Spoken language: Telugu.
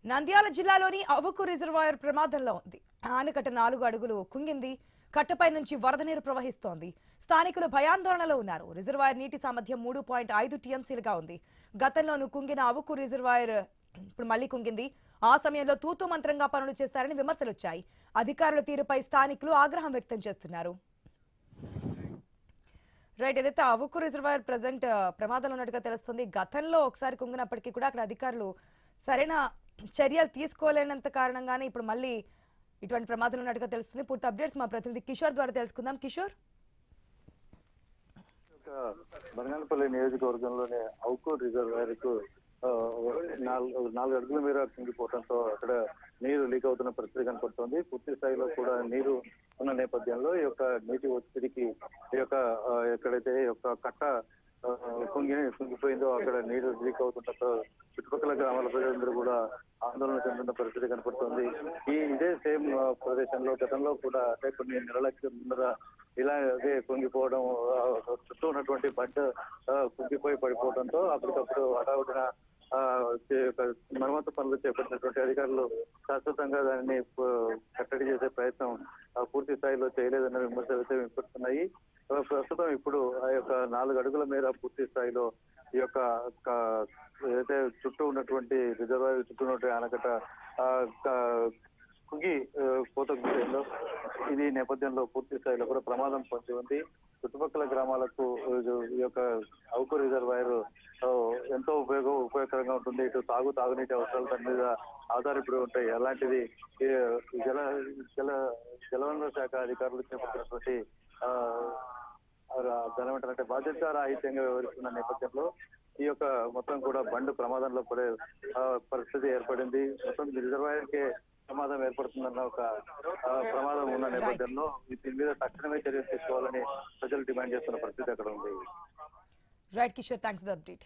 నంద్యాల జిల్లాలోని అవుకు రిజర్వాయర్ ప్రమాదంలో ఉంది. ఆనకట్ట 4 అడుగులు కుంగింది. కట్టపై నుంచి వరద నీరు ప్రవహిస్తోంది. స్థానికులు భయాందోళనలో ఉన్నారు. రిజర్వాయర్ నీటి సామర్థ్యం 3.5 టీఎంసీలుగా ఉంది. గతంలోనూ కుంగిన అవుకు రిజర్వాయర్ ఇప్పుడు మళ్లీ కుంగింది. ఆ సమయంలో తూతూ మంత్రంగా పనులు చేశారని విమర్శలు వచ్చాయి. అధికారుల తీరుపై స్థానికులు ఆగ్రహం వ్యక్తం చేస్తున్నారు. రైట్, ఏదైతే అవుకు రిజర్వాయర్ ప్రజెంట్ ప్రమాదంలో ఉన్నట్టుగా తెలుస్తుంది. గతంలో ఒకసారి కుంగినప్పటికీ కూడా అక్కడ అధికారులు సరైన చర్యలు తీసుకోలేనంత కారణంగానే ఇప్పుడు మళ్ళీ ఇటువంటి ప్రమాదాలు ఉన్నట్టుగా తెలుస్తుంది. పూర్తి అప్డేట్స్ మా ప్రతినిధి కిషోర్ ద్వారా తెలుసుకుందాం. కిషోర్, బనగానపల్లి నియోజకవర్గంలోని అవుకు రిజర్వాయర్ కు 4 అడుగుల మేర కుంగిపోవడంతో అక్కడ నీరు లీక్ అవుతున్న పరిస్థితి కనపడుతోంది. పూర్తి స్థాయిలో కూడా నీరు ఉన్న నేపథ్యంలో ఈ యొక్క నీటి ఒత్తిడికి ఈ యొక్క ఎక్కడైతే ఈ యొక్క కట్ట కుంగిపోయిందో అక్కడ నీరు లీక్ అవుతుండటంతో చుట్టుపక్కల గ్రామాల ప్రజలందరూ కూడా ఆందోళన చెందుతున్న పరిస్థితి కనపడుతోంది. ఇదే సేమ్ ప్రదేశంలో గతంలో కూడా అంటే కొన్ని నెలల ముందర ఇలాగే కుంగిపోవడం, చుట్టూ ఉన్నటువంటి బండ్ కుంగిపోయి పడిపోవడంతో అప్పటికప్పుడు హఠావుటిన మరమ్మతు పనులు చేపట్టినటువంటి అధికారులు శాశ్వతంగా దానిని కట్టడి చేసే ప్రయత్నం పూర్తి స్థాయిలో చేయలేదన్న విమర్శలు అయితే వినిపిస్తున్నాయి. ప్రస్తుతం ఇప్పుడు ఆ యొక్క 4 అడుగుల మేర పూర్తి స్థాయిలో ఈ యొక్క ఏదైతే చుట్టూ ఉన్నటువంటి రిజర్వాయర్ చుట్టూ ఉన్నటువంటి ఆనకట్ట కుంగి పోతలో ఇది నేపథ్యంలో పూర్తి స్థాయిలో కూడా ప్రమాదం పొంది ఉంది. చుట్టుపక్కల గ్రామాలకు ఈ యొక్క అవుకు రిజర్వాయర్ ఎంతో ఉపయోగకరంగా ఉంటుంది. ఇటు తాగునీటి అవసరాలు దాని మీద ఆధారపడి ఉంటాయి. అలాంటిది జలవనరుల శాఖ అధికారులు చేపట్టినటువంటి దానిమంటారంటే బాధ్యత రాహిత్యంగా వ్యవహరిస్తున్న నేపథ్యంలో ఈ యొక్క మొత్తం కూడా బండ్ ప్రమాదంలో పడే పరిస్థితి ఏర్పడింది. మొత్తం రిజర్వాయర్ కే ప్రమాదం ఏర్పడుతుందన్న ఒక ప్రమాదం ఉన్న నేపథ్యంలో దీని మీద తక్షణమే చర్యలు తీసుకోవాలని ప్రజలు డిమాండ్ చేస్తున్న పరిస్థితి అక్కడ ఉంది. Right Kishore, thanks for the update.